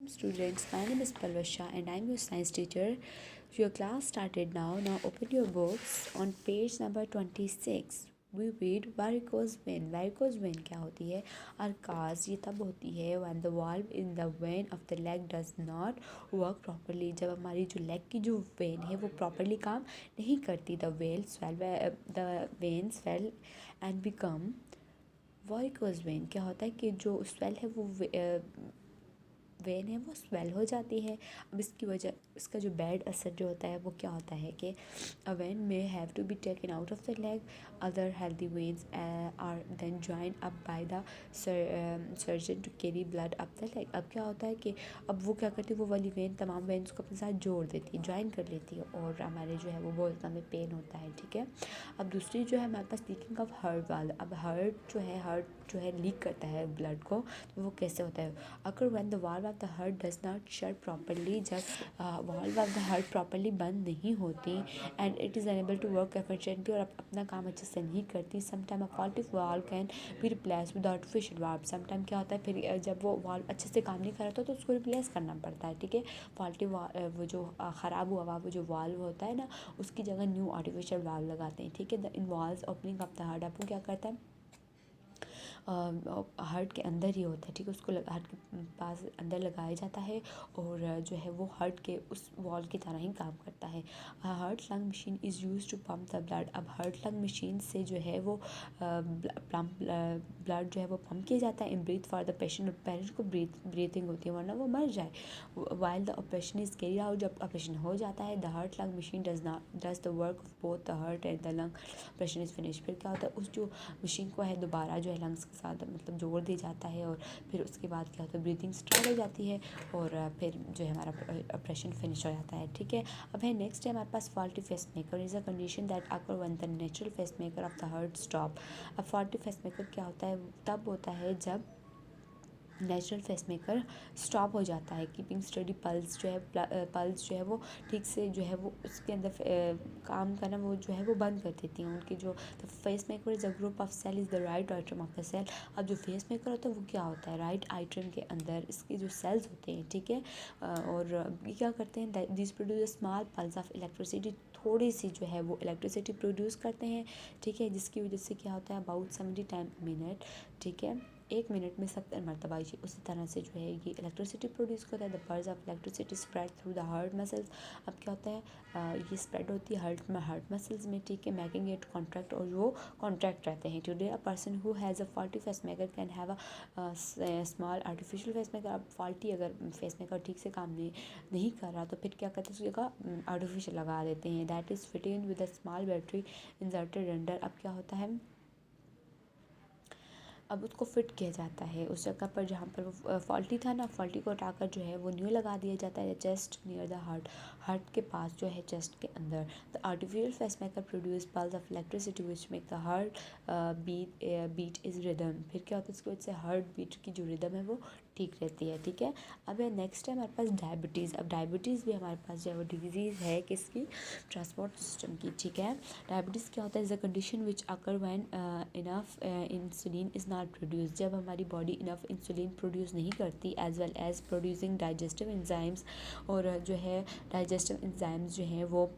Students, my name is Palvasha and I'm your science teacher. Your class started now. Now open your books on page number 26. We read varicose vein. Varicose vein क्या होती है? आरकाज ये तब होती है when the valve in the vein of the leg does not work properly. जब हमारी जो leg की जो vein है वो properly काम नहीं करती. The vein swell and become varicose vein. क्या होता है कि जो swell है वो वेन है वो स्वेल हो जाती है. अब इसकी वजह इसका जो बैड असर जो होता है वो क्या होता है कि a vein may have to be taken out of the leg. Other healthy veins are then join up by the surgeon to carry blood up the leg. अब क्या होता है कि अब वो क्या करती है, वो वाली वेन तमाम वेन्स को अपने साथ जोड़ देती है, ज्वाइन कर लेती है और हमारे जो है वो बहुत हमें पेन होता है. ठीक है. अब दूसरी जो है हमारे पास लीकिंग ऑफ हार्ट वाल. अब हार्ट जो है लीक करता है ब्लड को. तो वो कैसे होता है? अगर when the valve of the heart does not shut properly, जब valve of the heart properly बंद नहीं होती and it is unable to work efficiently और अपना काम अच्छे से नहीं करती. Sometime a faulty valve can be replace with artificial valve. Sometime क्या होता है फिर जब वो वाल्व अच्छे से काम नहीं कर रहा तो उसको रिप्लेस करना पड़ता है. ठीक है. फॉल्टी वो जो ख़राब हुआ वो जो वाल्व होता है ना, उसकी जगह न्यू आर्टिफिशियल वाल्व लगाते हैं. ठीक है. The involves opening of the heart. अब वो क्या करता है, हार्ट के अंदर ही होता है. ठीक है. उसको हार्ट के पास अंदर लगाया जाता है और जो है वो हार्ट के उस वॉल की तरह ही काम करता है. Heart lung machine is use to pump the blood. अब हार्ट लंग मशीन से जो है वो ब्लड जो है वो पम्प किया जाता है in breath for the patient. Patient को ब्रीथिंग होती है वरना वो मर जाए. While the operation is carry out. जब ऑपरेशन हो जाता है the heart lung machine does the work of both the heart and the lung. Operation is finish. फिर क्या होता है, उस जो मशीन को है दोबारा जो है लंग्स के साथ मतलब जोड़ दिया जाता है और फिर उसके बाद क्या होता है, ब्रीथिंग स्टार्ट हो जाती है और फिर जो है हमारा ऑपरेशन फिनिश हो जाता है. ठीक है. अब है नेक्स्ट है हमारे पास faulty pacemaker. Is a condition that occur when the natural pacemaker of the heart stop. अब फॉल्टी फेस मेकर क्या होता है, तब होता है जब नेचुरल फेस मेकर स्टॉप हो जाता है. कीपिंग स्टडी पल्स जो है पल्स जो है वो ठीक से जो है वो उसके अंदर काम करना वो जो है वो बंद कर देती हैं उनकी जो. The pacemaker is a group of cell is the right atrium of the cell. अब जो फेस मेकर होता है वो क्या होता है, राइट आइट्रम के अंदर इसके जो सेल्स होते हैं. ठीक है. और ये क्या करते हैं, this produce small pulse of electricity. थोड़ी सी जो है वो इलेक्ट्रिसिटी प्रोड्यूस करते हैं. ठीक है. जिसकी वजह से क्या होता है, अबाउट 70 टाइम मिनट. ठीक है. 1 मिनट में 70 मरतबा उसी तरह से जो है ये इलेक्ट्रिसिटी प्रोड्यूस करता है. The pulse of electricity spread through the heart muscles. अब क्या होता है, ये स्प्रेड होती है हार्ट मसल्स में. ठीक है. मेकिंग इट कॉन्ट्रैक्ट और वो कॉन्ट्रैक्ट रहते हैं. Today a person who has a faulty face maker can have a small artificial face maker. अब फॉल्टी अगर फेस मेकर ठीक से काम नहीं कर रहा तो फिर क्या करते हैं, उसकी जगह आर्टिफिशियल लगा देते हैं. That is fitted with a small battery inserted under. अब क्या होता है, अब उसको फिट किया जाता है उस जगह पर जहाँ पर वो फॉल्टी था ना, फॉल्टी को हटाकर जो है वो न्यू लगा दिया जाता है चेस्ट नियर द हार्ट के पास जो है चेस्ट के अंदर. The artificial pacemaker produce pulse of electricity which make the heart beat its rhythm. फिर क्या होता है, उसकी वजह से हार्ट बीट की जो रिदम है वो ठीक रहती है. ठीक है. अब नेक्स्ट है हमारे पास डायबिटीज़. अब डायबिटीज़ भी हमारे पास जो है वो डिजीज़ है किसकी, ट्रांसपोर्ट सिस्टम की. ठीक है. डायबिटीज़ क्या होता है, is a condition which occur when enough insulin is not produce. जब हमारी बॉडी इनफ इंसुलिन प्रोड्यूस नहीं करती as well as producing digestive enzymes. और जो है डाइजेस्टिव एंजाइम्स जो हैं वो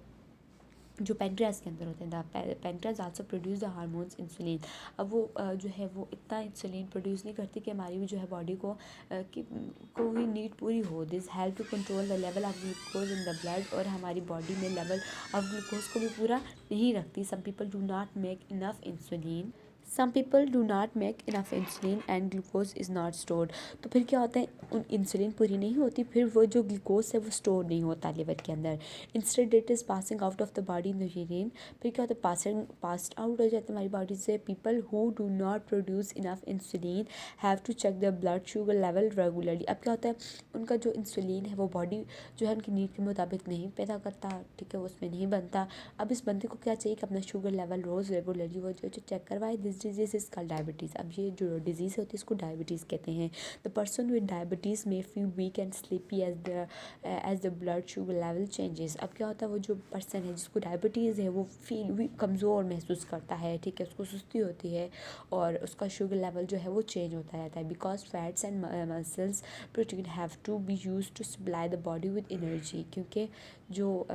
जो पेंक्रियाज के अंदर होते हैं. The pancreas also produce the hormones insulin. अब वो जो है वो इतना इंसुलिन प्रोड्यूस नहीं करती कि हमारी भी जो है बॉडी को भी नीड पूरी हो. This help to control the level of glucose in the blood. और हमारी बॉडी में लेवल ऑफ ग्लूकोज को भी पूरा नहीं रखती. Some people do not make enough insulin. Some people do not make enough insulin and glucose is not stored. तो फिर क्या होता है, उन इंसुलिन पूरी नहीं होती, फिर वो जो ग्लूकोज है वो स्टोर नहीं होता लिवर के अंदर. Instead it is passing out of the body in the urine. फिर क्या होता है, पास आउट हो जाता है हमारी बॉडी से. People who do not produce enough insulin have to check the blood sugar level regularly. अब क्या होता है, उनका जो इंसुलिन है वो बॉडी जो है उनकी नीड के मुताबिक नहीं पैदा करता. ठीक है. उसमें नहीं बनता. अब इस बंदे को क्या चाहिए कि अपना शुगर लेवल रोज़ रेगुलरली वो जो चेक करवाए. This this disease is called diabetes. अब ये जो डिजीज़ होती है इसको डायबिटीज़ कहते हैं। The person with diabetes may feel weak and sleepy as the blood sugar level changes. अब क्या होता है, वो जो पर्सन है जिसको डायबिटीज़ है वो फील कमज़ोर महसूस करता है, ठीक है, उसको सुस्ती होती है और उसका शुगर लेवल जो है वो चेंज होता रहता है। Because fats and muscles protein have to be use to supply the body with energy, क्योंकि जो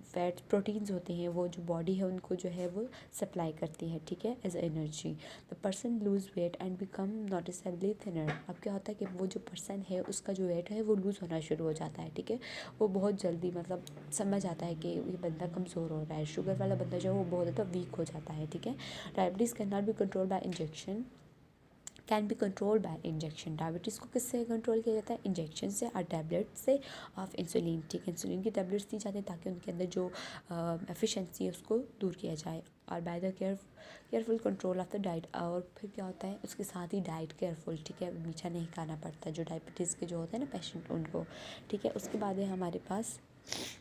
फैट्स प्रोटीन्स होते हैं वो जो बॉडी है उनको जो है वो सप्लाई करती है, ठीक है, as energy. The person lose weight and become noticeably thinner. अब क्या होता है कि वो जो पर्सन है उसका जो वेट है वो लूज़ होना शुरू हो जाता है, ठीक है, वो बहुत जल्दी मतलब समझ आता है कि ये बंदा कमज़ोर हो रहा है। शुगर वाला बंदा जो है वो बहुत ज़्यादा वीक हो जाता है, ठीक है। Diabetes can not be control by injection, can be control by injection. Diabetes को किससे कंट्रोल किया जाता है, इंजेक्शन से और टैबलेट से ऑफ इंसुलिन, ठीक है, इंसुलिन की टैबलेट्स दी जाती है ताकि उनके अंदर जो एफिशिएंसी है उसको दूर किया जाए। और by the careful control of the diet. और फिर क्या होता है उसके साथ ही डाइट केयरफुल, ठीक है, मीठा नहीं खाना पड़ता जो डायबिटीज़ के जो होते हैं ना पेशेंट उनको, ठीक है। उसके बाद है हमारे पास